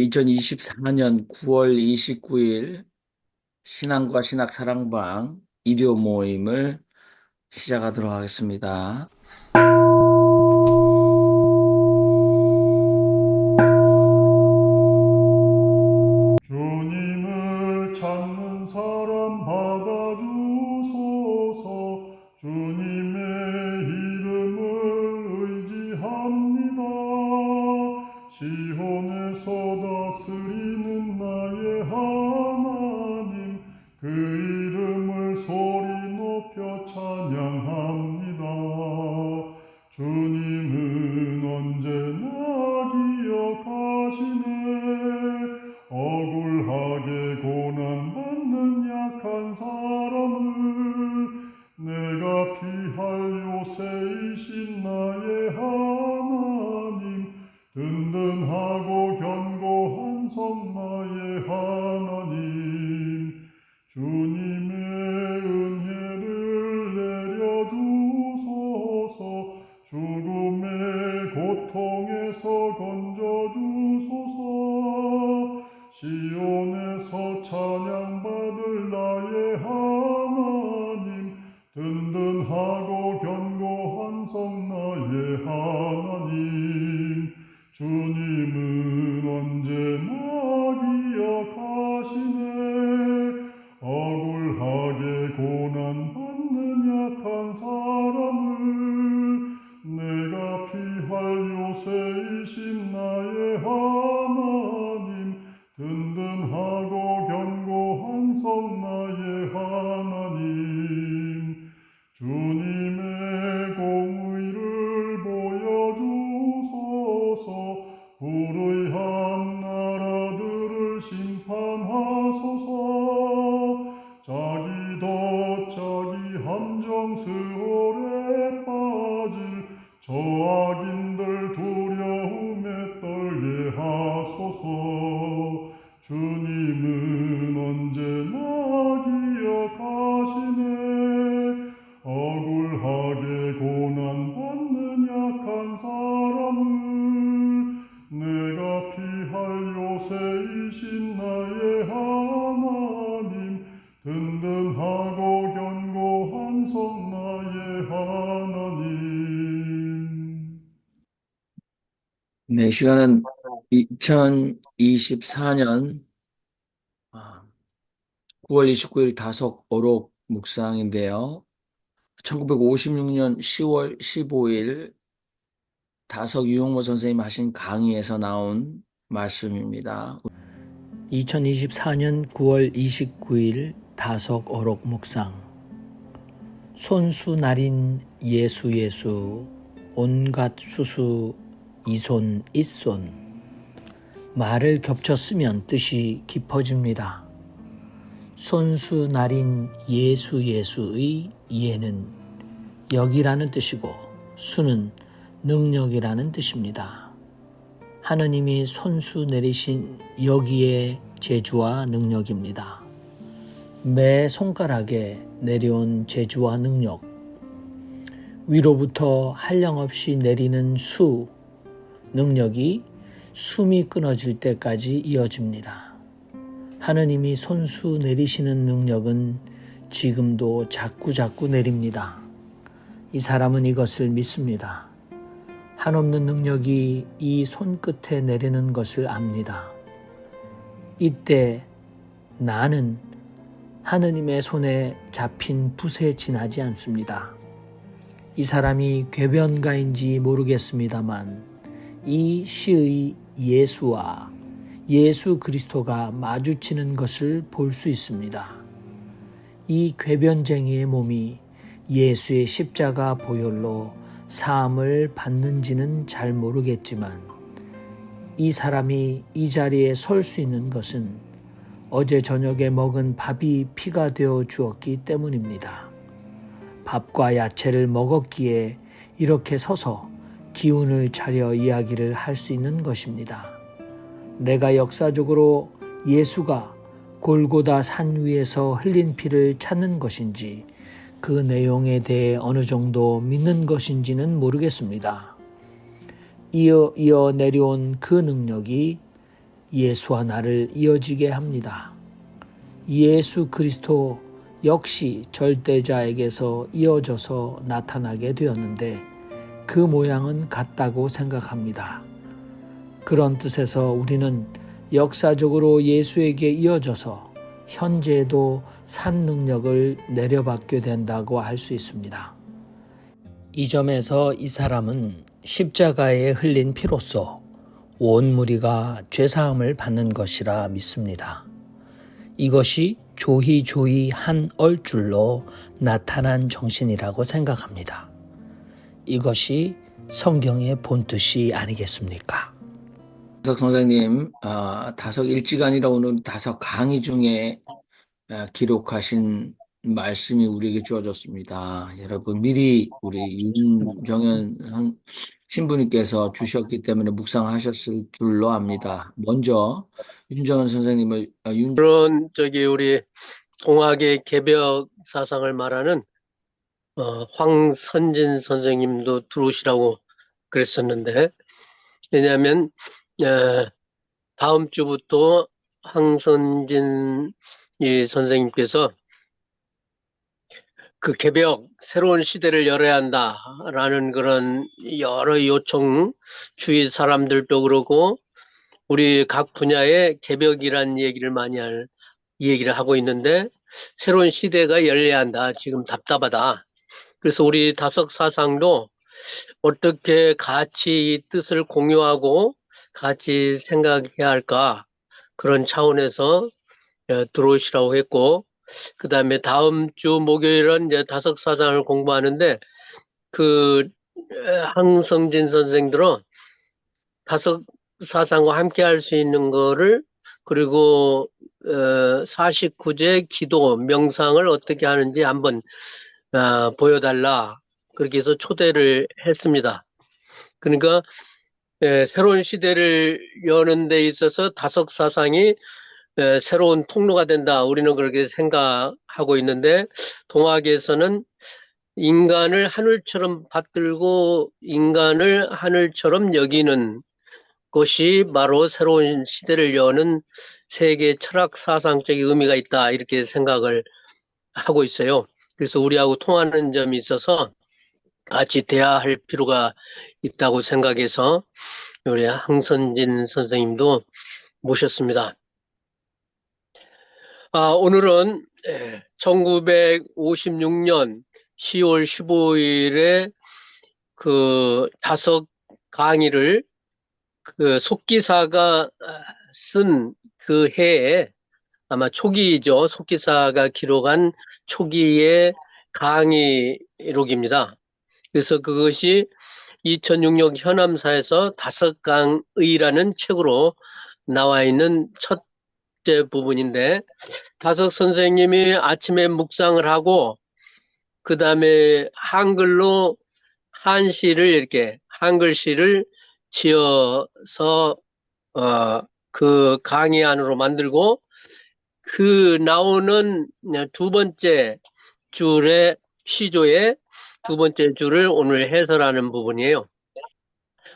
2024년 9월 29일 신앙과 신학사랑방 일요 모임을 시작하도록 하겠습니다. 주님을 찾는 사람 받아주소서. 주님의 이름을 의지합니다. 시온에서 다스리는 나의 하나님, 그 이름을 소리 높여 찬양합니다. 주님은 언제나 기억하시네. 억울하게 고난받는 약한 사람을 내가 피할 요새이신 나의 하나님, 든든하고 견고한 성 나의 하나님, 주님의 은혜를 내려주소서. 죽음의 고통에서 건져주소서. 시온에서 찬양받을 나의 하나님, 든든하고 견고한 성 나의 하나님, 주님은 언제나 기억하시네. 억울하게 고난받는 약한 사람을 내가 피할 요새이신 나의 하나님, 든든하고 견고한 성 나의 하나님, 주님의 공의를 보여주소서. 불의한 나라들을 심판하소서. 자기 함정 수월에 빠질 저 악인들 두려움에 떨게 하소서. 주님은 언제나 기억하시네. 억울하게 고난받는 약한 사람을 내가 피할 요새이신 나의 하나님, 든든하고 견고한 성 나의 하나님. 네, 시간은 2024년 9월 29일 다석 어록 묵상인데요. 1956년 10월 15일 다석 유용모 선생님 하신 강의에서 나온 말씀입니다. 2024년 9월 29일 다석 어록 묵상. 손수 날인 예수 온갖 수수 이손 잇손. 말을 겹쳐 쓰면 뜻이 깊어집니다. 손수 날인 예수의 예는 역이라는 뜻이고 수는 능력이라는 뜻입니다. 하느님이 손수 내리신 여기에 재주와 능력입니다. 매 손가락에 내려온 재주와 능력, 위로부터 한량없이 내리는 수, 능력이 숨이 끊어질 때까지 이어집니다. 하느님이 손수 내리시는 능력은 지금도 자꾸 내립니다. 이 사람은 이것을 믿습니다. 한없는 능력이 이 손끝에 내리는 것을 압니다. 이때 나는 하느님의 손에 잡힌 붓에 지나지 않습니다. 이 사람이 궤변가인지 모르겠습니다만 이 시의 예수와 예수 그리스도가 마주치는 것을 볼 수 있습니다. 이 궤변쟁이의 몸이 예수의 십자가 보혈로 사함을 받는지는 잘 모르겠지만 이 사람이 이 자리에 설 수 있는 것은 어제 저녁에 먹은 밥이 피가 되어 주었기 때문입니다. 밥과 야채를 먹었기에 이렇게 서서 기운을 차려 이야기를 할 수 있는 것입니다. 내가 역사적으로 예수가 골고다 산 위에서 흘린 피를 찾는 것인지 그 내용에 대해 어느 정도 믿는 것인지는 모르겠습니다. 이어 내려온 그 능력이 예수와 나를 이어지게 합니다. 예수 그리스도 역시 절대자에게서 이어져서 나타나게 되었는데 그 모양은 같다고 생각합니다. 그런 뜻에서 우리는 역사적으로 예수에게 이어져서 현재에도 산 능력을 내려받게 된다고 할 수 있습니다. 이 점에서 이 사람은 십자가에 흘린 피로써 온 무리가 죄사함을 받는 것이라 믿습니다. 이것이 조희조희 한 얼줄로 나타난 정신이라고 생각합니다. 이것이 성경의 본뜻이 아니겠습니까? 다석 선생님, 다석 일지간이라 오늘 다석 강의 중에 기록하신 말씀이 우리에게 주어졌습니다. 여러분, 미리 우리 윤정현 신부님께서 주셨기 때문에 묵상하셨을 줄로 압니다. 먼저 윤정현 선생님을 우리 동학의 개벽 사상을 말하는 황선진 선생님도 들어오시라고 그랬었는데, 왜냐하면 다음 주부터 황선진 이 선생님께서 그 개벽, 새로운 시대를 열어야 한다라는 그런 여러 요청, 주위 사람들도 그러고 우리 각 분야의 개벽이란 얘기를 얘기를 하고 있는데, 새로운 시대가 열려야 한다. 지금 답답하다. 그래서 우리 다석 사상도 어떻게 같이 이 뜻을 공유하고 같이 생각해야 할까, 그런 차원에서 들어오시라고 했고, 그 다음에 다음 주 목요일은 이제 다석 사상을 공부하는데, 황성진 선생들은 다석 사상과 함께 할 수 있는 거를, 그리고 49제 기도 명상을 어떻게 하는지 한번 보여달라, 그렇게 해서 초대를 했습니다. 그러니까 새로운 시대를 여는 데 있어서 다석 사상이 새로운 통로가 된다, 우리는 그렇게 생각하고 있는데, 동학에서는 인간을 하늘처럼 받들고 인간을 하늘처럼 여기는 것이 바로 새로운 시대를 여는 세계 철학 사상적인 의미가 있다, 이렇게 생각을 하고 있어요. 그래서 우리하고 통하는 점이 있어서 같이 대화할 필요가 있다고 생각해서 우리 황선진 선생님도 모셨습니다. 오늘은 1956년 10월 15일에 그 다석 강의를 속기사가 쓴 그 해에, 아마 초기죠. 속기사가 기록한 초기의 강의록입니다. 그래서 그것이 2006년 현암사에서 다석강의라는 책으로 나와 있는 첫째 부분인데, 다석 선생님이 아침에 묵상을 하고 그 다음에 한글로 한시를, 이렇게 한글시를 지어서 그 강의 안으로 만들고, 그 나오는 두 번째 줄의 시조의 두 번째 줄을 오늘 해설하는 부분이에요.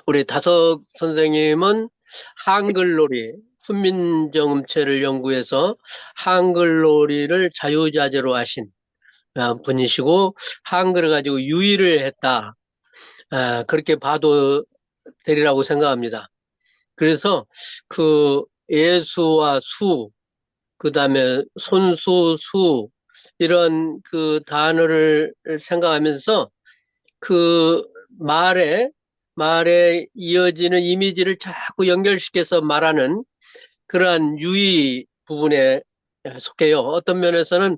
우리 다석 선생님은 한글놀이, 훈민정음체를 연구해서 한글놀이를 자유자재로 하신 분이시고, 한글을 가지고 유의를 했다, 그렇게 봐도 되리라고 생각합니다. 그래서 그 예수와 수, 그 다음에 손수, 수, 이런 그 단어를 생각하면서 그 말에 이어지는 이미지를 자꾸 연결시켜서 말하는 그러한 유의 부분에 속해요. 어떤 면에서는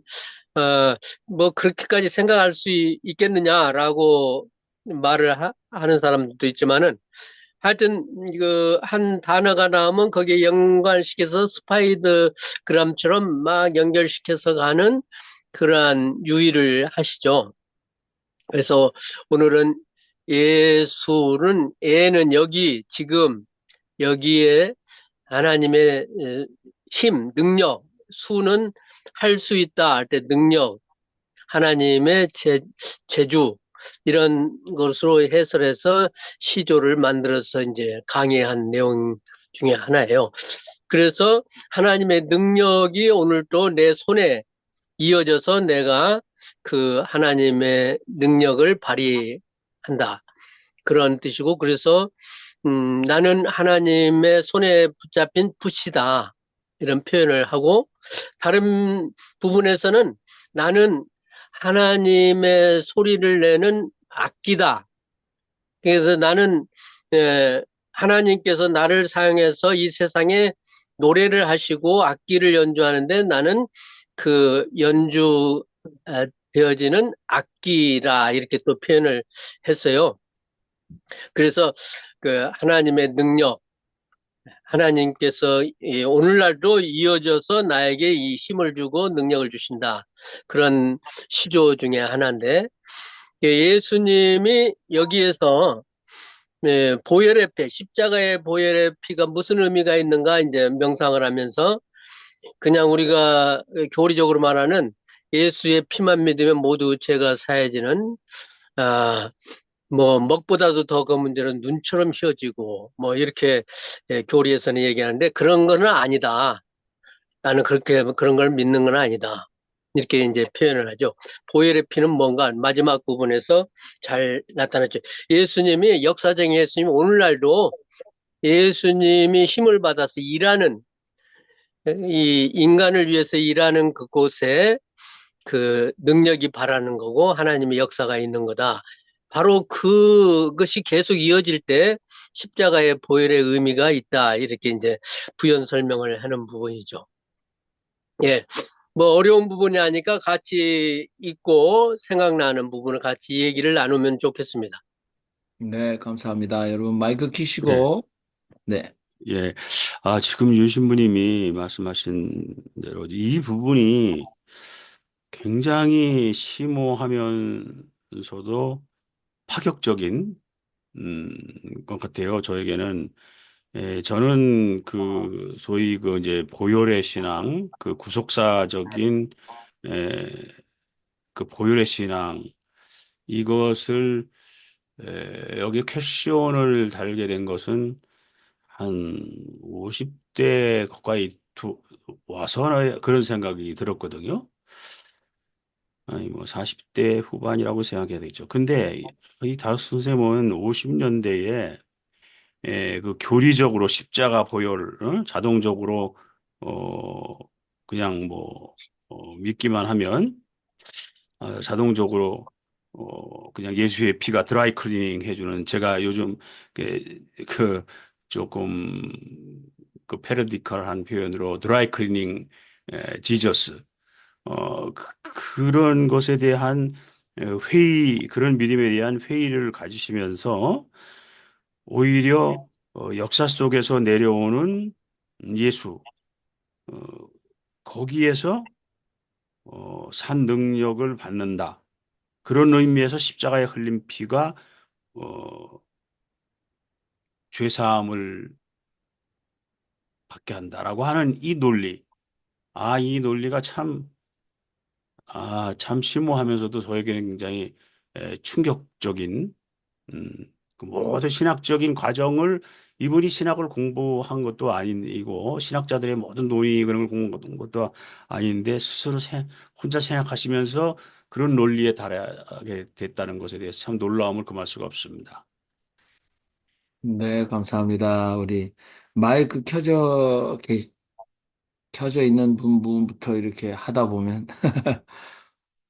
뭐 그렇게까지 생각할 수 있겠느냐라고 말을 하는 사람들도 있지만은, 하여튼 그 한 단어가 나오면 거기에 연관시켜서 스파이더그램처럼 막 연결시켜서 가는 그러한 유의를 하시죠. 그래서 오늘은 예수는, 예는 여기 지금 여기에 하나님의 힘, 능력, 수는 할 수 있다 할 때 능력, 하나님의 재주, 이런 것으로 해설해서 시조를 만들어서 이제 강의한 내용 중에 하나예요. 그래서 하나님의 능력이 오늘 또 내 손에 이어져서 내가 그 하나님의 능력을 발휘한다. 그런 뜻이고, 그래서 나는 하나님의 손에 붙잡힌 붓이다. 이런 표현을 하고, 다른 부분에서는 나는 하나님의 소리를 내는 악기다. 그래서 나는 하나님께서 나를 사용해서 이 세상에 노래를 하시고 악기를 연주하는데 나는 그 연주 되어지는 악기라 이렇게 또 표현을 했어요. 그래서 그 하나님의 능력, 하나님께서 오늘날도 이어져서 나에게 이 힘을 주고 능력을 주신다. 그런 시조 중에 하나인데 예수님이 여기에서 보혈의 피, 십자가의 보혈의 피가 무슨 의미가 있는가 이제 명상을 하면서 그냥 우리가 교리적으로 말하는 예수의 피만 믿으면 모두 죄가 사해지는 뭐 먹보다도 더 그 문제는 눈처럼 휘어지고 뭐 이렇게 교리에서는 얘기하는데 그런 거는 아니다. 나는 그렇게 그런 걸 믿는 건 아니다. 이렇게 이제 표현을 하죠. 보혈의 피는 뭔가 마지막 부분에서 잘 나타났죠. 예수님이 역사적인 예수님이 오늘날도 예수님이 힘을 받아서 일하는 이 인간을 위해서 일하는 그곳에 그 능력이 바라는 거고 하나님의 역사가 있는 거다. 바로 그것이 계속 이어질 때 십자가의 보혈의 의미가 있다. 이렇게 이제 부연 설명을 하는 부분이죠. 예. 뭐 어려운 부분이 아니까 같이 있고 생각나는 부분을 같이 얘기를 나누면 좋겠습니다. 네, 감사합니다. 여러분 마이크 네, 키시고, 네, 예. 지금 윤 신부님이 말씀하신 대로 이 부분이 굉장히 심오하면서도 파격적인, 음, 것 같아요. 저에게는. 저는 그, 소위 그 이제 보혈의 신앙, 그 구속사적인, 에, 그 보혈의 신앙, 이것을, 여기 퀘션을 달게 된 것은 한 50대 가까이 와서 그런 생각이 들었거든요. 아니, 뭐 40대 후반이라고 생각해야 되겠죠. 근데 이 다섯 선생님은 50년대에 그 교리적으로 십자가 보혈, 자동적으로, 어, 그냥 뭐, 믿기만 하면, 자동적으로, 그냥 예수의 피가 드라이 클리닝 해주는 제가 요즘 그 조금 그 패러디컬한 표현으로 드라이 클리닝 지저스 그런 것에 대한 회의 그런 믿음에 대한 회의를 가지시면서 오히려 역사 속에서 내려오는 예수 어, 거기에서 산 능력을 받는다. 그런 의미에서 십자가에 흘린 피가 어, 죄사함을 받게 한다라고 하는 이 논리. 이 논리가 참 심오하면서도 저에게는 굉장히 충격적인, 음, 그 모든 신학적인 과정을 이분이 신학을 공부한 것도 아니고, 신학자들의 모든 논의 그런 걸 공부한 것도 아닌데, 스스로 혼자 생각하시면서 그런 논리에 달하게 됐다는 것에 대해서 참 놀라움을 금할 수가 없습니다. 네, 감사합니다. 우리 마이크 켜져 있는 부분부터 이렇게 하다 보면,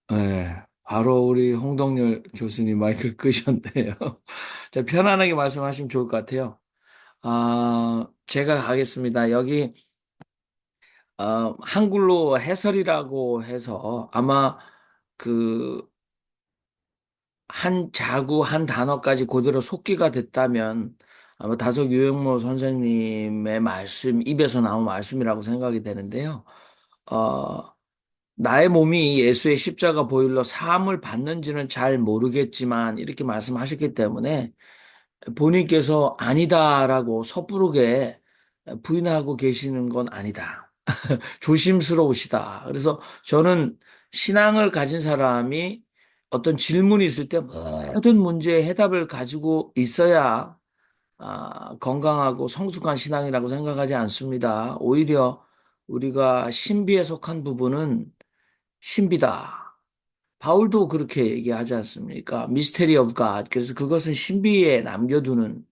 네, 바로 우리 홍동열 교수님 마이크를 끄셨네요. 자, 편안하게 말씀하시면 좋을 것 같아요. 제가 가겠습니다. 여기, 한글로 해설이라고 해서 아마 그, 한 자구, 한 단어까지 그대로 속기가 됐다면 아마 다섯 유영모 선생님의 말씀, 입에서 나온 말씀이라고 생각이 되는데요. 어, 나의 몸이 예수의 십자가 보혈로 사함을 받는지는 잘 모르겠지만 이렇게 말씀하셨기 때문에 본인께서 아니다라고 섣부르게 부인하고 계시는 건 아니다. 조심스러우시다. 그래서 저는 신앙을 가진 사람이 어떤 질문이 있을 때 모든 문제의 해답을 가지고 있어야 건강하고 성숙한 신앙이라고 생각하지 않습니다. 오히려 우리가 신비에 속한 부분은 신비다. 바울도 그렇게 얘기하지 않습니까? Mystery of God. 그래서 그것은 신비에 남겨두는.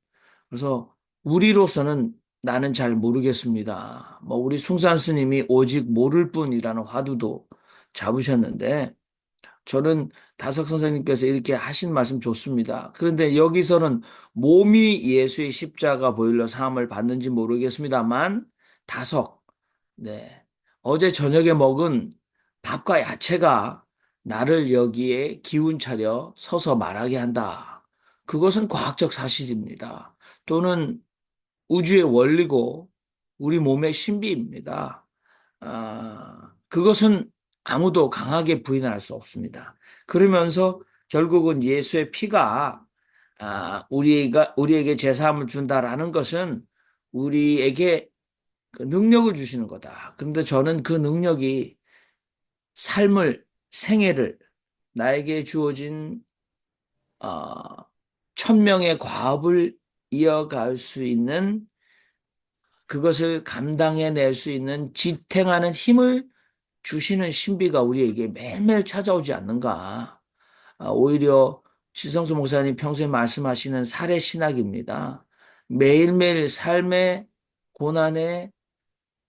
그래서 우리로서는 나는 잘 모르겠습니다. 뭐 우리 숭산 스님이 오직 모를 뿐이라는 화두도 잡으셨는데 저는 다석 선생님께서 이렇게 하신 말씀 좋습니다. 그런데 여기서는 몸이 예수의 십자가 보일러 사함을 받는지 모르겠습니다만 다석, 네. 어제 저녁에 먹은 밥과 야채가 나를 여기에 기운 차려 서서 말하게 한다. 그것은 과학적 사실입니다. 또는 우주의 원리고 우리 몸의 신비입니다. 그것은 아무도 강하게 부인할 수 없습니다. 그러면서 결국은 예수의 피가 우리에게 제사함을 준다라는 것은 우리에게 그 능력을 주시는 거다. 그런데 저는 그 능력이 삶을, 생애를 나에게 주어진 천명의 과업을 이어갈 수 있는 그것을 감당해낼 수 있는 지탱하는 힘을 주시는 신비가 우리에게 매일매일 찾아오지 않는가. 오히려 지성수 목사님 평소에 말씀하시는 살해 신학입니다. 매일매일 삶의 고난의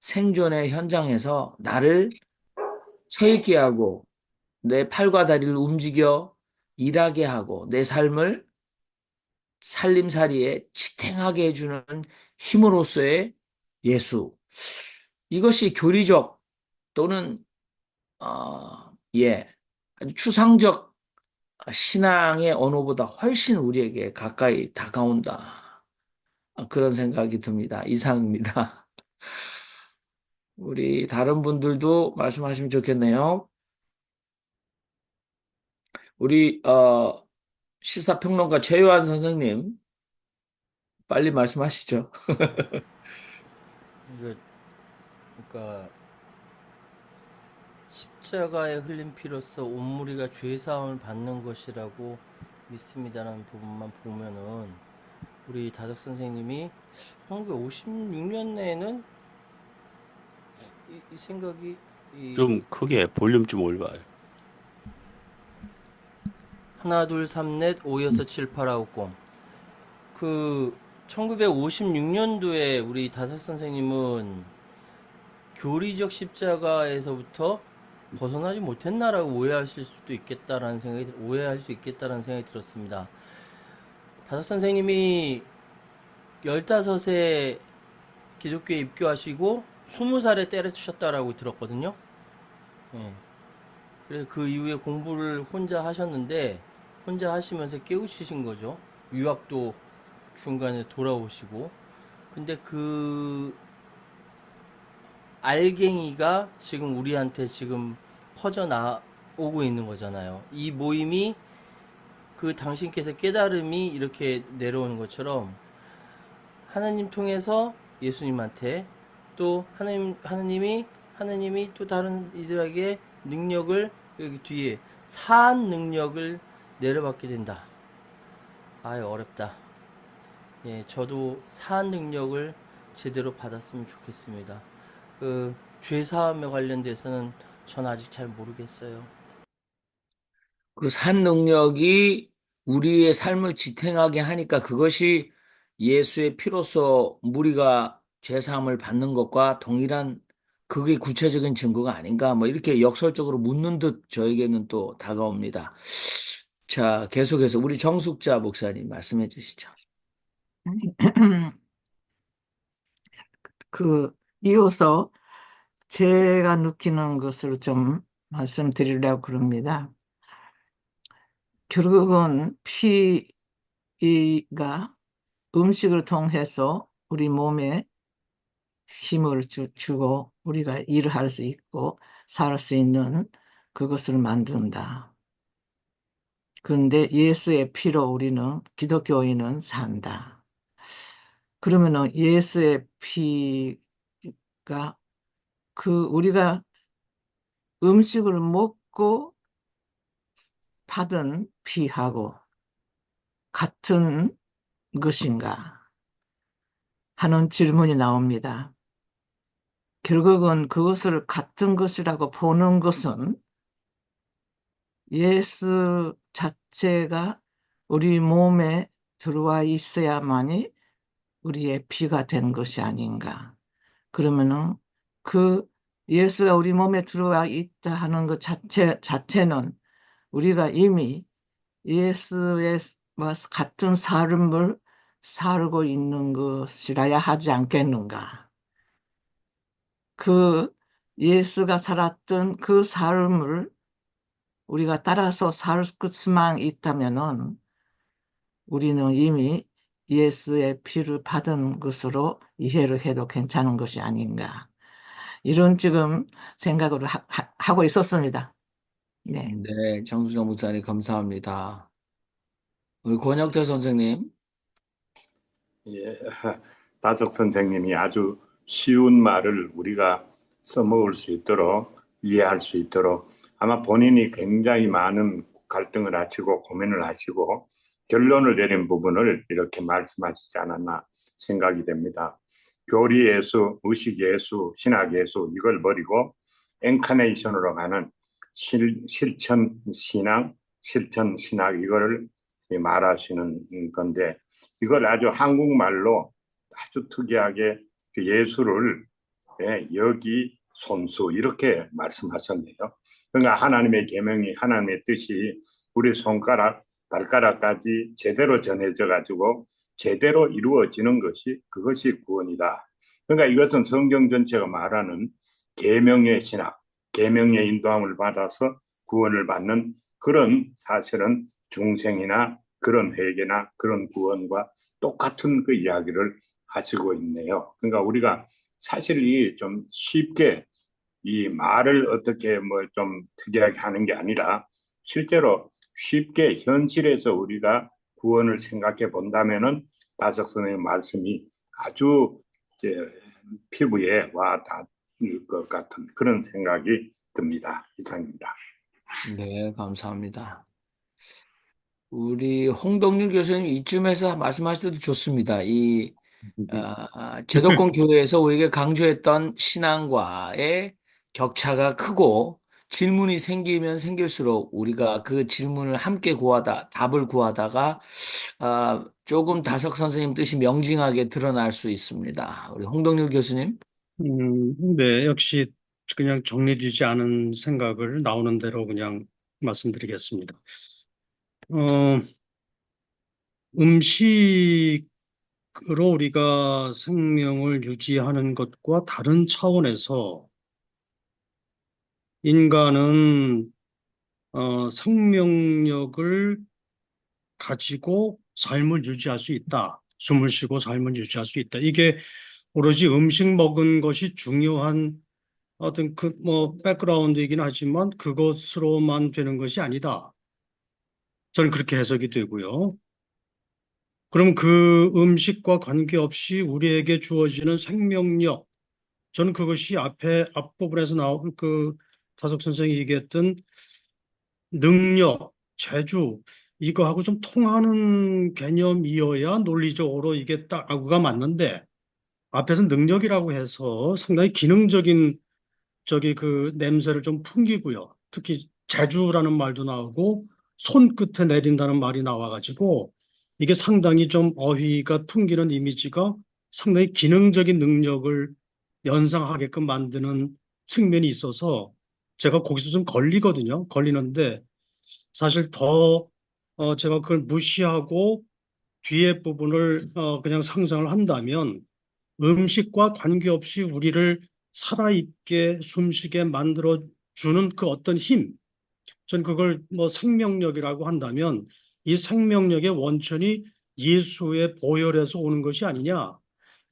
생존의 현장에서 나를 서 있게 하고 내 팔과 다리를 움직여 일하게 하고 내 삶을 살림살이에 지탱하게 해주는 힘으로서의 예수. 이것이 교리적 또는 아주 추상적 신앙의 언어보다 훨씬 우리에게 가까이 다가온다. 그런 생각이 듭니다. 이상입니다. 우리 다른 분들도 말씀하시면 좋겠네요. 우리 시사평론가 최요한 선생님 빨리 말씀하시죠. 이거 그러니까 십자가에 흘린 피로써 온 무리가 죄 사함을 받는 것이라고 믿습니다라는 부분만 보면은 우리 다덕 선생님이 1956년에는 이 생각이 좀 크게 볼륨 좀 올려봐요. 하나 둘 삼 넷 5 6 7 8 9 0 그 1956년도에 우리 다섯 선생님은 교리적 십자가에서부터 벗어나지 못했나라고 오해할 수 있겠다라는 생각이 들었습니다. 다섯 선생님이 15세 기독교에 입교하시고 20살에 때려치셨다라고 들었거든요. 예. 그래서 그 이후에 공부를 혼자 하셨는데 혼자 하시면서 깨우치신 거죠. 유학도 중간에 돌아오시고. 근데 그 알갱이가 지금 우리한테 지금 퍼져나오고 있는 거잖아요. 이 모임이 그 당신께서 깨달음이 이렇게 내려오는 것처럼 하나님 통해서 예수님한테 또 하나님이 또 다른 이들에게 능력을 여기 뒤에 사한 능력을 내려받게 된다. 아유 어렵다. 예, 저도 사한 능력을 제대로 받았으면 좋겠습니다. 그 죄사함에 관련돼서는 전 아직 잘 모르겠어요. 그 산 능력이 우리의 삶을 지탱하게 하니까 그것이 예수의 피로서 무리가 죄사함을 받는 것과 동일한 그게 구체적인 증거가 아닌가 뭐 이렇게 역설적으로 묻는 듯 저에게는 또 다가옵니다. 자, 계속해서 우리 정숙자 목사님 말씀해 주시죠. 이어서 제가 느끼는 것을 좀 말씀드리려고 그럽니다. 결국은 피가 음식을 통해서 우리 몸에 힘을 주고 우리가 일을 할 수 있고 살 수 있는 그것을 만든다. 그런데 예수의 피로 우리는 기독교인은 산다. 그러면은 예수의 피가 우리가 음식을 먹고 받은 피하고 같은 것인가? 하는 질문이 나옵니다. 결국은 그것을 같은 것이라고 보는 것은 예수 자체가 우리 몸에 들어와 있어야만이 우리의 피가 된 것이 아닌가. 그러면은 그 예수가 우리 몸에 들어와 있다 하는 것 자체는 우리가 이미 예수의 같은 삶을 살고 있는 것이라야 하지 않겠는가. 그 예수가 살았던 그 삶을 우리가 따라서 살 수만 있다면은 우리는 이미 예수의 피를 받은 것으로 이해를 해도 괜찮은 것이 아닌가. 이런 지금 생각을 하고 있었습니다. 네. 네, 정수경 목사님 감사합니다. 우리 권혁태 선생님. 예, 다적 선생님이 아주 쉬운 말을 우리가 써먹을 수 있도록 이해할 수 있도록 아마 본인이 굉장히 많은 갈등을 하시고 고민을 하시고 결론을 내린 부분을 이렇게 말씀하시지 않았나 생각이 됩니다. 교리 예수, 의식 예수, 신학 예수 이걸 버리고 엔카네이션으로 가는 실천 신앙, 실천 신학 이거를 말하시는 건데 이걸 아주 한국말로 아주 특이하게 그 예수를 여기 손수 이렇게 말씀하셨네요. 그러니까 하나님의 계명이 하나님의 뜻이 우리 손가락 발가락까지 제대로 전해져 가지고 제대로 이루어지는 것이 그것이 구원이다. 그러니까 이것은 성경 전체가 말하는 계명의 신학, 계명의 인도함을 받아서 구원을 받는 그런 사실은 중생이나 그런 회개나 그런 구원과 똑같은 그 이야기를 하시고 있네요. 그러니까 우리가 사실 이 좀 쉽게 이 말을 어떻게 뭐 좀 특이하게 하는 게 아니라 실제로 쉽게 현실에서 우리가 구원을 생각해 본다면은 다적 선생의 말씀이 아주 이제 피부에 와 닿을 것 같은 그런 생각이 듭니다. 이상입니다. 네, 감사합니다. 우리 홍덕률 교수님 이쯤에서 말씀하실 때도 좋습니다. 제도권 교회에서 우리에게 강조했던 신앙과의 격차가 크고 질문이 생기면 생길수록 우리가 그 질문을 함께 구하다, 답을 구하다가 조금 다석 선생님 뜻이 명징하게 드러날 수 있습니다. 우리 홍덕률 교수님. 네, 역시 그냥 정리되지 않은 생각을 나오는 대로 그냥 말씀드리겠습니다. 음식으로 우리가 생명을 유지하는 것과 다른 차원에서 인간은 생명력을 가지고 삶을 유지할 수 있다. 숨을 쉬고 삶을 유지할 수 있다. 이게 오로지 음식 먹은 것이 중요한 어떤 백그라운드이긴 하지만 그것으로만 되는 것이 아니다. 저는 그렇게 해석이 되고요. 그럼 그 음식과 관계없이 우리에게 주어지는 생명력, 저는 그것이 앞부분에서 나온 다석 선생이 얘기했던 능력, 재주, 이거하고 좀 통하는 개념이어야 논리적으로 이게 딱 아구가 맞는데, 앞에서 능력이라고 해서 상당히 기능적인 그 냄새를 좀 풍기고요. 특히 재주라는 말도 나오고 손끝에 내린다는 말이 나와가지고 이게 상당히 좀 어휘가 풍기는 이미지가 상당히 기능적인 능력을 연상하게끔 만드는 측면이 있어서 제가 거기서 좀 걸리거든요. 걸리는데 사실 더 제가 그걸 무시하고 뒤에 부분을 그냥 상상을 한다면 음식과 관계없이 우리를 살아있게 숨쉬게 만들어주는 그 어떤 힘, 전 그걸 생명력이라고 한다면 이 생명력의 원천이 예수의 보혈에서 오는 것이 아니냐.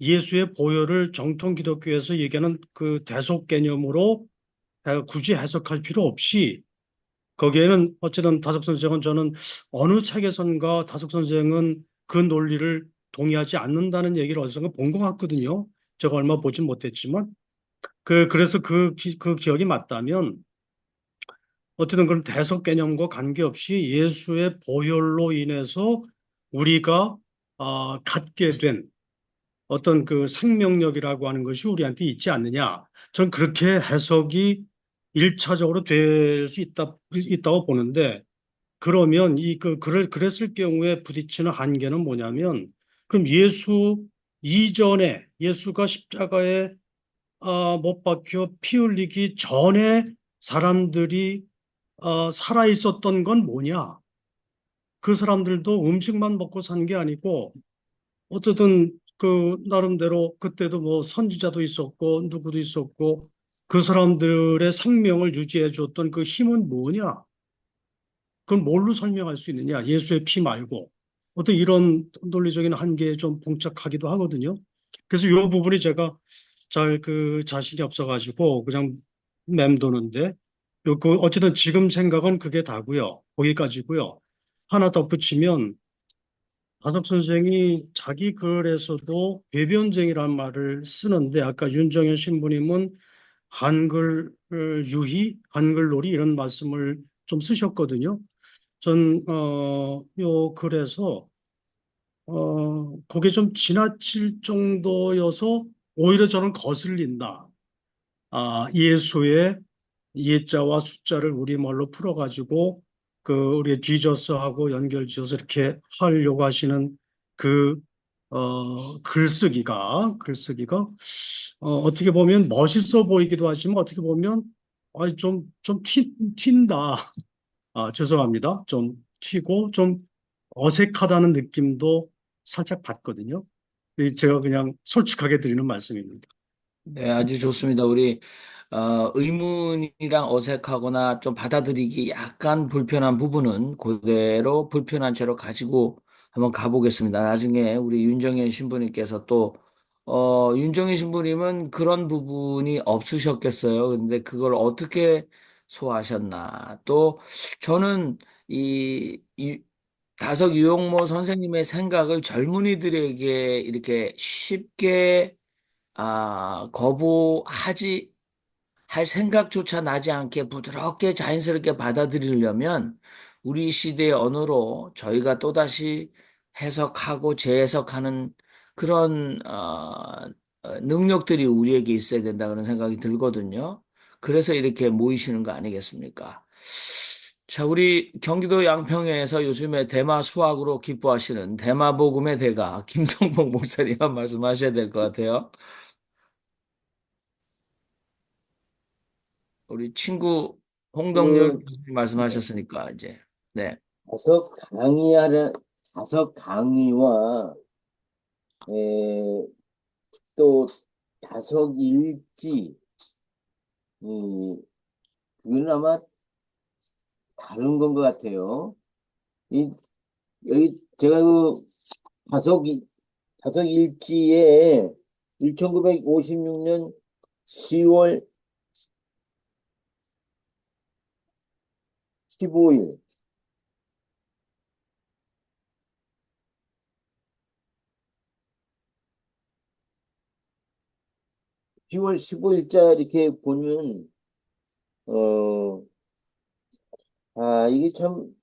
예수의 보혈을 정통 기독교에서 얘기하는 그 대속 개념으로 굳이 해석할 필요 없이 거기에는 어쨌든 다석 선생은 저는 어느 책에선가 다석 선생은 그 논리를 동의하지 않는다는 얘기를 어디선가 본 것 같거든요. 제가 얼마 보진 못했지만 그래서 그 기억이 맞다면 어쨌든 그런 대속 개념과 관계없이 예수의 보혈로 인해서 우리가 갖게 된 어떤 그 생명력이라고 하는 것이 우리한테 있지 않느냐. 저는 그렇게 해석이 일차적으로 될 수 있다고 보는데, 그러면 그랬을 경우에 부딪히는 한계는 뭐냐면, 그럼 예수 이전에, 예수가 십자가에 못 박혀 피 흘리기 전에 사람들이 살아 있었던 건 뭐냐? 그 사람들도 음식만 먹고 산 게 아니고, 어쨌든 그 나름대로 그때도 뭐 선지자도 있었고 누구도 있었고, 그 사람들의 생명을 유지해 줬던 그 힘은 뭐냐? 그건 뭘로 설명할 수 있느냐? 예수의 피 말고. 어떤 이런 논리적인 한계에 좀 봉착하기도 하거든요. 그래서 이 부분이 제가 잘 그 자신이 없어가지고 그냥 맴도는데, 어쨌든 지금 생각은 그게 다고요. 거기까지고요. 하나 덧붙이면, 하석 선생이 자기 글에서도 배변쟁이라는 말을 쓰는데, 아까 윤정현 신부님은 한글 유희, 한글놀이 이런 말씀을 좀 쓰셨거든요. 요 글에서, 그게 좀 지나칠 정도여서 오히려 저는 거슬린다. 예수의 예자와 숫자를 우리말로 풀어가지고 우리 지저스하고 연결 지어서 이렇게 하려고 하시는 그 글쓰기가 어떻게 보면 멋있어 보이기도 하지만, 어떻게 보면 좀 튄다. 죄송합니다. 좀 튀고 좀 어색하다는 느낌도 살짝 받거든요. 제가 그냥 솔직하게 드리는 말씀입니다. 네, 아주 좋습니다. 우리 의문이랑 어색하거나 좀 받아들이기 약간 불편한 부분은 그대로 불편한 채로 가지고 한번 가보겠습니다. 나중에 우리 윤정현 신부님께서 또 윤정현 신부님은 그런 부분이 없으셨겠어요. 근데 그걸 어떻게 소화하셨나? 또 저는 이 다석 유용모 선생님의 생각을 젊은이들에게 이렇게 쉽게 거부하지 할 생각조차 나지 않게 부드럽게 자연스럽게 받아들이려면 우리 시대의 언어로 저희가 또다시 해석하고 재해석하는 그런 능력들이 우리에게 있어야 된다 그런 생각이 들거든요. 그래서 이렇게 모이시는 거 아니겠습니까? 자, 우리 경기도 양평에서 요즘에 대마 수확으로 기뻐하시는 대마복음의 대가 김성봉 목사님 한 말씀 하셔야 될 것 같아요. 우리 친구 홍덕률 그 교수님 말씀하셨으니까 이제 네. 다섯 강의와 에, 또 다섯 일지, 그건 아마 다른 건 것 같아요. 이 여기 제가 다섯 다섯 일지에 1956년 10월 15일 10월 15일자 이렇게 보면 어, 이게 참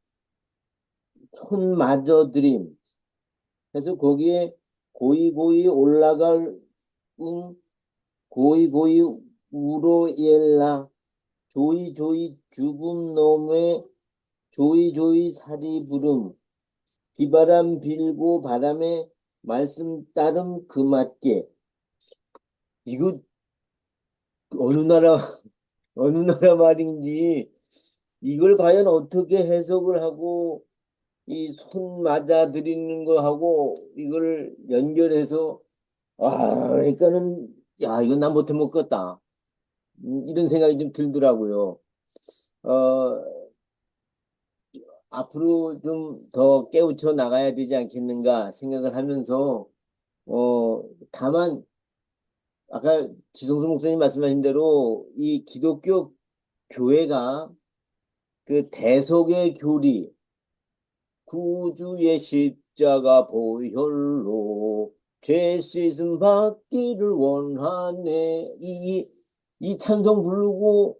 손마저드림 해서 거기에 고이 올라갈 고이 우로엘라 조이 죽음 놈의 조이 사리 부름 비바람 빌고 바람에 말씀 따름 그 맞게. 이거 어느 나라 어느 나라 말인지, 이걸 과연 어떻게 해석을 하고 이 손 맞아 드리는 거하고 이걸 연결해서, 그러니까는 야, 이건 난 못해 먹겠다, 이런 생각이 좀 들더라고요. 어, 앞으로 좀 더 깨우쳐 나가야 되지 않겠는가 생각을 하면서, 다만 아까 지성수 목사님 말씀하신 대로 이 기독교 교회가 그 대속의 교리, 구주의 십자가 보혈로 죄 씻음 받기를 원하네, 이 찬송 부르고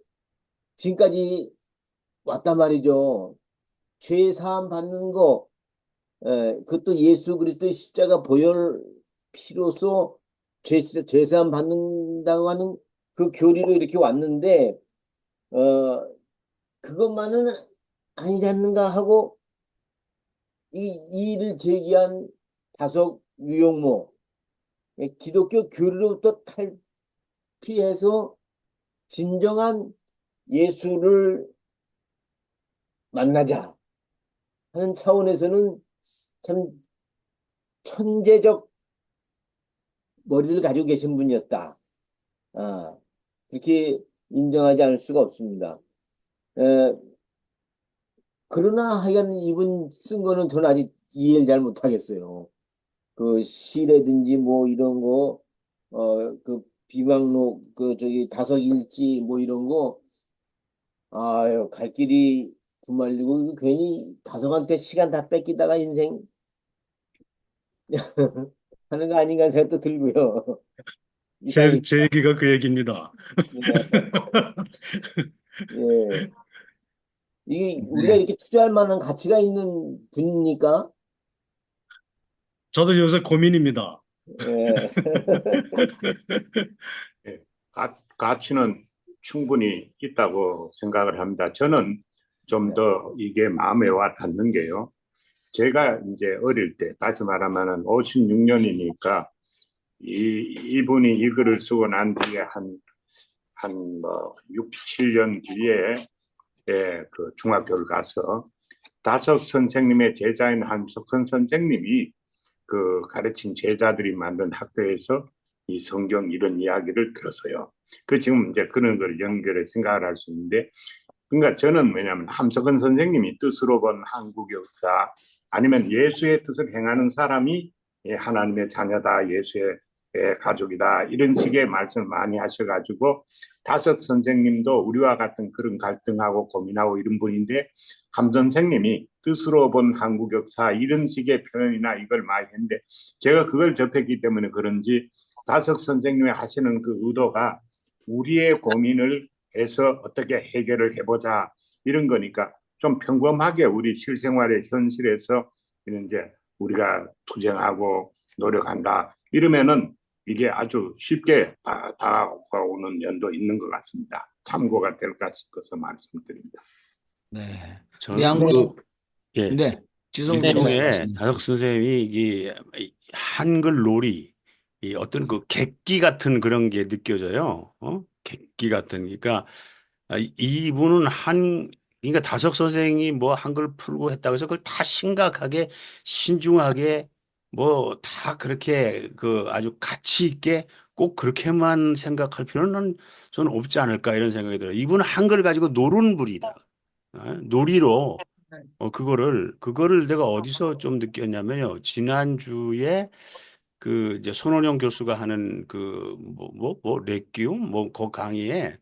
지금까지 왔단 말이죠. 죄 사함 받는 거, 그것도 예수 그리스도의 십자가 보혈 피로써 죄사함 받는다고 하는 그 교리로 이렇게 왔는데, 그것만은 아니지 않는가 하고 이 일을 제기한 다속 유용모, 기독교 교리로부터 탈피해서 진정한 예수를 만나자 하는 차원에서는 참 천재적 머리를 가지고 계신 분이었다. 그렇게 인정하지 않을 수가 없습니다. 그러나 하여간 이분 쓴 거는 저는 아직 이해를 잘 못하겠어요. 그 시라든지 뭐 이런 거, 그 비망록, 그 저기 다섯일지 뭐 이런 거, 아유, 갈 길이 구말리고 괜히 다섯한테 시간 다 뺏기다가 인생 하는 거 아닌가 하는 생각도 들고요. 이상이, 제 얘기가 그 얘기입니다. 예. 이게 우리가 네. 이렇게 투자할 만한 가치가 있는 분입니까? 저도 요새 고민입니다. 예. 예, 가치는 충분히 있다고 생각을 합니다. 저는 좀 더 이게 마음에 와 닿는 게요. 제가 이제 어릴 때, 다시 말하면은 56년이니까 이분이 이 글을 쓰고 난 뒤에 한 6, 7년 뒤에 그 중학교를 가서 다석 선생님의 제자인 한석헌 선생님이 그 가르친 제자들이 만든 학교에서 이 성경 이런 이야기를 들었어요. 그 지금 이제 그런 걸 연결해 생각을 할 수 있는데, 그러니까 저는 왜냐하면 함석헌 선생님이 뜻으로 본 한국 역사 아니면 예수의 뜻을 행하는 사람이 하나님의 자녀다, 예수의 가족이다, 이런 식의 말씀을 많이 하셔가지고 다섯 선생님도 우리와 같은 그런 갈등하고 고민하고 이런 분인데, 함 선생님이 뜻으로 본 한국 역사 이런 식의 표현이나 이걸 많이 했는데, 제가 그걸 접했기 때문에 그런지 다섯 선생님이 하시는 그 의도가 우리의 고민을 해서 어떻게 해결을 해보자 이런 거니까, 좀 평범하게 우리 실생활의 현실에서 이제 우리가 투쟁하고 노력한다 이러면은 이게 아주 쉽게 다가오는 면도 있는 것 같습니다. 참고가 될까 싶어서 말씀드립니다. 네. 저는 양도 예, 네. 지성 목사님 일종의 말씀. 다석 선생님이 이 한글 놀이, 이 어떤 그 객기 같은 그런 게 느껴져요. 객기 같은. 그러니까 이분은 그러니까 다석 선생이 뭐 한글 풀고 했다고 해서 그걸 다 심각하게 신중하게 뭐 다 그렇게 그 아주 가치 있게 꼭 그렇게만 생각할 필요는 저는 없지 않을까 이런 생각이 들어요. 이분은 한글 가지고 노는 분이다. 놀이로 그거를 내가 어디서 좀 느꼈냐면요. 지난주에 그 이제 손원영 교수가 하는 그 레퀴움 그 강의에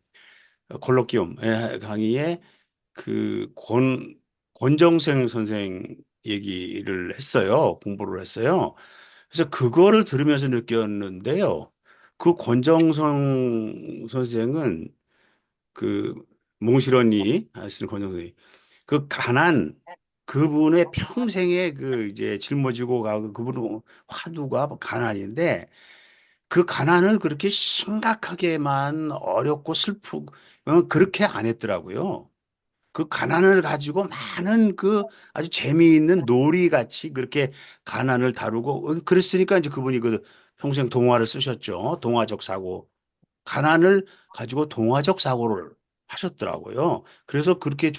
콜로키움 강의에 그 권정생 선생 얘기를 했어요. 공부를 했어요. 그래서 그거를 들으면서 느꼈는데요. 그 권정성 선생은 그 몽실언니 하시는 권정생이 그 가난 그분의 평생의 그 이제 짊어지고 가고 그분은 화두가 가난인데 그 가난을 그렇게 심각하게만 어렵고 슬프고 그렇게 안 했더라고요. 그 가난을 가지고 많은 그 아주 재미있는 놀이같이 그렇게 가난을 다루고 그랬으니까 이제 그분이 그 평생 동화를 쓰셨죠. 동화적 사고. 가난을 가지고 동화적 사고를 하셨더라고요. 그래서 그렇게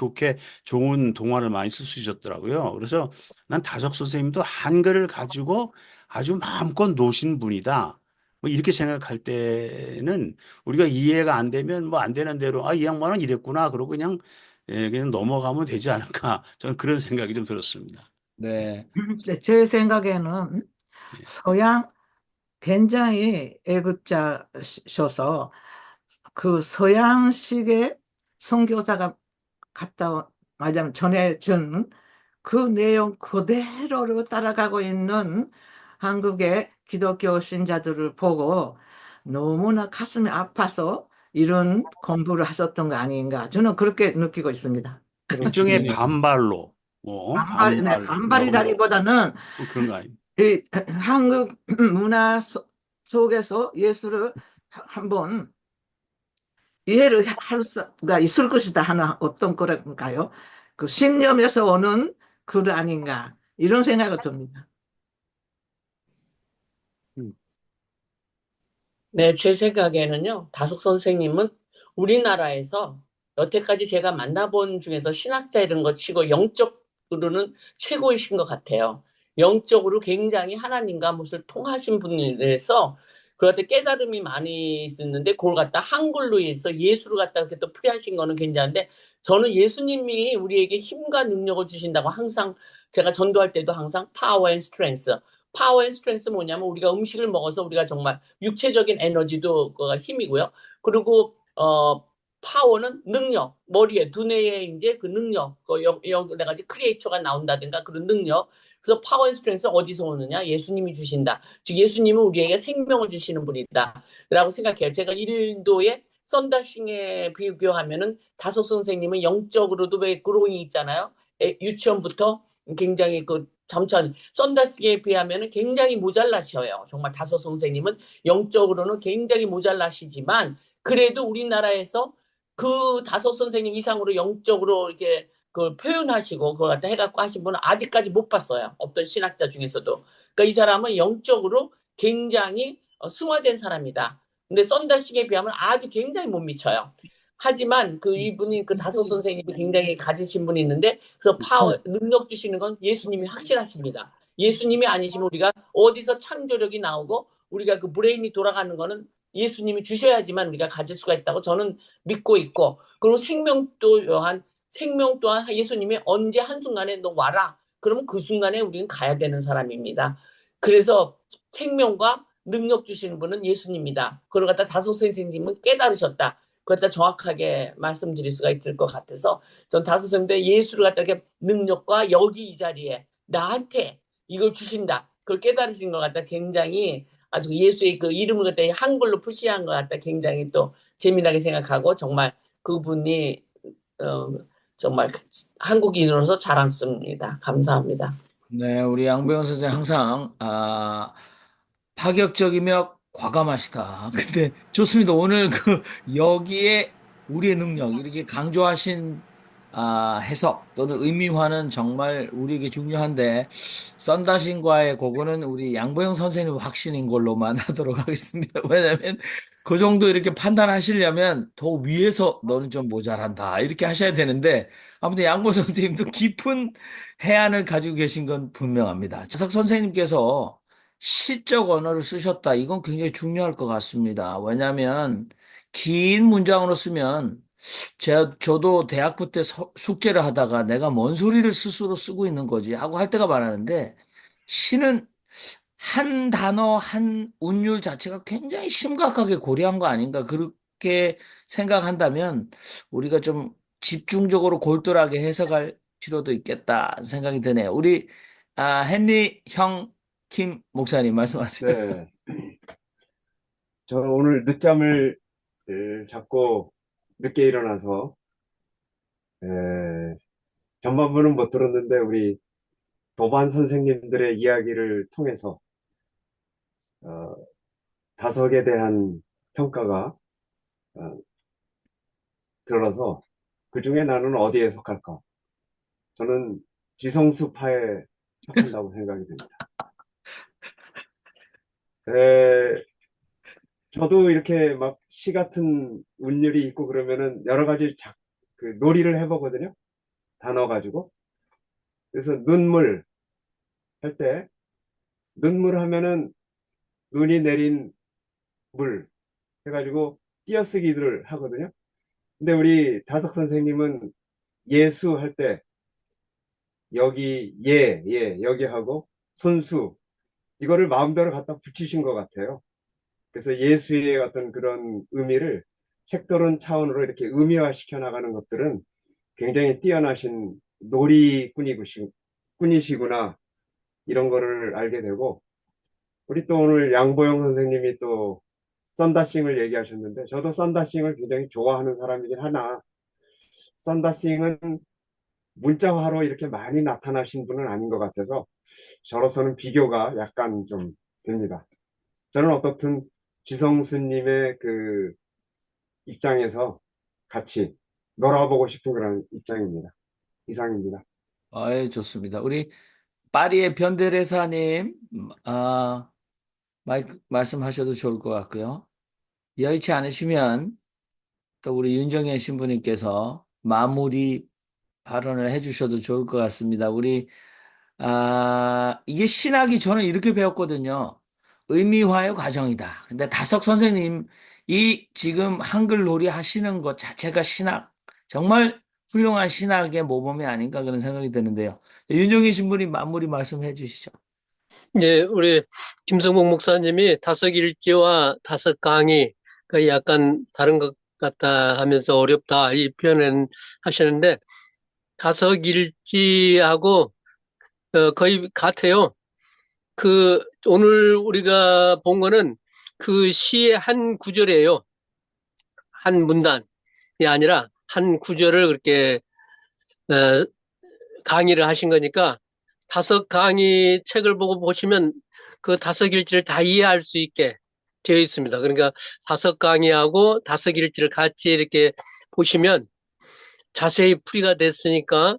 좋은 동화를 많이 쓸 수 있었더라고요. 그래서 난 다적 선생님도 한글을 가지고 아주 마음껏 노신 분이다. 뭐 이렇게 생각할 때는 우리가 이해가 안 되면 뭐 안 되는 대로 이 양반은 이랬구나. 그러고 그냥 넘어가면 되지 않을까. 저는 그런 생각이 좀 들었습니다. 네. 제 생각에는 예. 서양 굉장히 애국자셔서 그 서양식의 선교사가 갔다 말하자면 전해준 그 내용 그대로를 따라가고 있는 한국의 기독교 신자들을 보고 너무나 가슴이 아파서 이런 공부를 하셨던 거 아닌가 저는 그렇게 느끼고 있습니다. 일종의 네. 반발로, 반발로 반발이라기보다는 뭐 그런 거 아니에요? 이 한국 문화 속에서 예수를 한번 이해를 할 수가 있을 것이다 하는 어떤 거랄까요? 그 신념에서 오는 글 아닌가 이런 생각이 듭니다. 네, 제 생각에는요, 다속 선생님은 우리나라에서 여태까지 제가 만나본 중에서 신학자 이런 거 치고 영적으로는 최고이신 것 같아요. 영적으로 굉장히 하나님과 무엇을 통하신 분이라서 그럴 때 깨달음이 많이 있었는데 그걸 갖다 한글로 해서 예수를 갖다 이렇게 또 풀이하신 거는 괜찮은데 저는 예수님이 우리에게 힘과 능력을 주신다고 항상 제가 전도할 때도 항상 파워 앤 스트렝스 파워 앤 스트렝스 뭐냐면 우리가 음식을 먹어서 우리가 정말 육체적인 에너지도 그거가 힘이고요. 그리고 파워는 능력, 머리에 두뇌에 이제 그 능력, 여러 가지 크리에이처가 나온다든가 그런 능력. 그래서 파워 앤 스트렝스 어디서 오느냐? 예수님이 주신다. 즉 예수님은 우리에게 생명을 주시는 분이다라고 생각해요. 제가 인도의 썬다싱에 비교하면은 다섯 선생님은 영적으로도 왜 그로잉 있잖아요. 유치원부터 굉장히 그 점차 썬다스에 비하면 굉장히 모자라셔요. 정말 다섯 선생님은 영적으로는 굉장히 모자라시지만 그래도 우리나라에서 그 다섯 선생님 이상으로 영적으로 이렇게 그걸 표현하시고 그걸 갖다 해갖고 하신 분은 아직까지 못 봤어요. 어떤 신학자 중에서도. 그러니까 이 사람은 영적으로 굉장히 승화된 사람이다. 근데 썬다식에 비하면 아주 굉장히 못 미쳐요. 하지만 그 이분이 그 다섯 선생님이 굉장히 가지신 분이 있는데 그래서 파워 능력 주시는 건 예수님이 확실하십니다. 예수님이 아니시면 우리가 어디서 창조력이 나오고 우리가 그 브레인이 돌아가는 거는 예수님이 주셔야지만 우리가 가질 수가 있다고 저는 믿고 있고 그리고 생명 또한 예수님이 언제 한순간에 너 와라 그러면 그 순간에 우리는 가야 되는 사람입니다. 그래서 생명과 능력 주시는 분은 예수님이다. 그걸 갖다 다섯 선생님은 깨달으셨다. 그걸 갖다 정확하게 말씀드릴 수가 있을 것 같아서 전 다섯 선생님들 예수를 갖다 이렇게 능력과 여기 이 자리에 나한테 이걸 주신다. 그걸 깨달으신 것 같다. 굉장히 아주 예수의 그 이름을 갖다 한글로 푸시한 것 같다. 굉장히 또 재미나게 생각하고 정말 그분이 정말 한국인으로서 자랑스럽습니다. 감사합니다. 네, 우리 양보영 선생 항상 파격적이며 과감하시다. 근데 좋습니다. 오늘 그 여기에 우리의 능력 이렇게 강조하신 해석 또는 의미화는 정말 우리에게 중요한데 썬다신과의 그거는 우리 양보영 선생님 확신인 걸로만 하도록 하겠습니다. 왜냐하면 그 정도 이렇게 판단하시려면 더 위에서 너는 좀 모자란다 이렇게 하셔야 되는데 아무튼 양보 선생님도 깊은 해안을 가지고 계신 건 분명합니다. 자석 선생님께서 시적 언어를 쓰셨다. 이건 굉장히 중요할 것 같습니다. 왜냐하면 긴 문장으로 쓰면 저도 대학부 때 숙제를 하다가 내가 뭔 소리를 스스로 쓰고 있는 거지 하고 할 때가 많았는데 시는 한 단어, 한 운율 자체가 굉장히 심각하게 고려한 거 아닌가 그렇게 생각한다면 우리가 좀 집중적으로 골똘하게 해석할 필요도 있겠다 생각이 드네요. 우리 헨리 형 킴 목사님 말씀하세요. 네. 저 오늘 늦잠을 자고 늦게 일어나서 전반부는 못 들었는데 우리 도반 선생님들의 이야기를 통해서 다석에 대한 평가가 들어서 그 중에 나는 어디에 속할까? 저는 지성수파에 속한다고 생각이 됩니다. 저도 이렇게 막 시 같은 운율이 있고 그러면은 여러 가지 그 놀이를 해보거든요. 단어 가지고. 그래서 눈물 할 때 눈물 하면은 눈이 내린 물 해가지고 띄어쓰기를 하거든요. 근데 우리 다석 선생님은 예수 할 때 여기 여기 하고 손수 이거를 마음대로 갖다 붙이신 것 같아요. 그래서 예수의 어떤 그런 의미를 색다른 차원으로 이렇게 의미화시켜 나가는 것들은 굉장히 뛰어나신 놀이꾼이시구나 이런 거를 알게 되고 우리 또 오늘 양보영 선생님이 또 썬다싱을 얘기하셨는데 저도 썬다싱을 굉장히 좋아하는 사람이긴 하나 썬다싱은 문자화로 이렇게 많이 나타나신 분은 아닌 것 같아서 저로서는 비교가 약간 좀 됩니다. 저는 어떻든 지성수님의 그 입장에서 같이 놀아보고 싶은 그런 입장입니다. 이상입니다. 아이, 좋습니다. 우리 파리의 변대레사님, 말씀하셔도 좋을 것 같고요. 여의치 않으시면 또 우리 윤정현 신부님께서 마무리 발언을 해주셔도 좋을 것 같습니다. 이게 신학이 저는 이렇게 배웠거든요. 의미화의 과정이다. 근데 다석 선생님, 이 지금 한글 놀이 하시는 것 자체가 신학, 정말 훌륭한 신학의 모범이 아닌가 그런 생각이 드는데요. 윤정희 신부님 마무리 말씀해 주시죠. 예, 우리 김성복 목사님이 다섯 일지와 다섯 강의, 그 약간 다른 것 같다 하면서 어렵다 이 표현을 하시는데, 다섯 일지하고 거의 같아요. 오늘 우리가 본 거는 그 시의 한 구절이에요. 한 문단이 아니라 한 구절을 그렇게 어, 강의를 하신 거니까, 다섯 강의 책을 보고 보시면 그 다섯 일지를 다 이해할 수 있게 되어 있습니다. 그러니까 다섯 강의하고 다섯 일지를 같이 이렇게 보시면 자세히 풀이가 됐으니까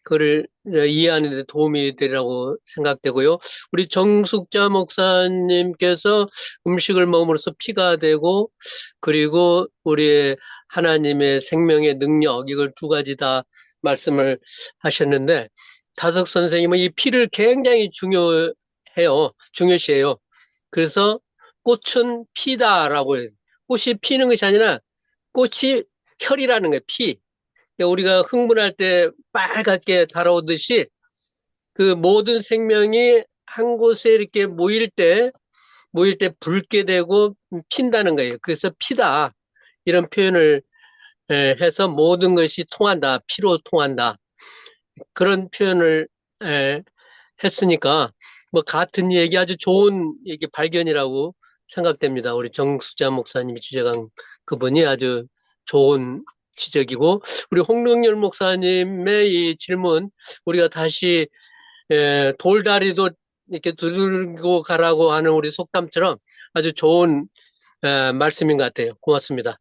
그걸 이해하는 데 도움이 되리라고 생각되고요. 우리 정숙자 목사님께서 음식을 먹음으로써 피가 되고, 그리고 우리의 하나님의 생명의 능력, 이걸 두 가지 다 말씀을 하셨는데, 다석 선생님은 이 피를 굉장히 중요시해요. 그래서 꽃은 피다라고 해요. 꽃이 피는 것이 아니라 꽃이 혈이라는 거예요, 피. 우리가 흥분할 때 빨갛게 달아오듯이 그 모든 생명이 한 곳에 이렇게 모일 때 붉게 되고 핀다는 거예요. 그래서 피다. 이런 표현을 해서 모든 것이 통한다. 피로 통한다. 그런 표현을 했으니까 뭐 같은 얘기, 아주 좋은 얘기 발견이라고 생각됩니다. 우리 정수자 목사님이 주제강 그분이 아주 좋은 지적이고, 우리 홍동열 목사님의 이 질문, 우리가 다시 돌다리도 이렇게 두들고 가라고 하는 우리 속담처럼 아주 좋은 말씀인 것 같아요. 고맙습니다.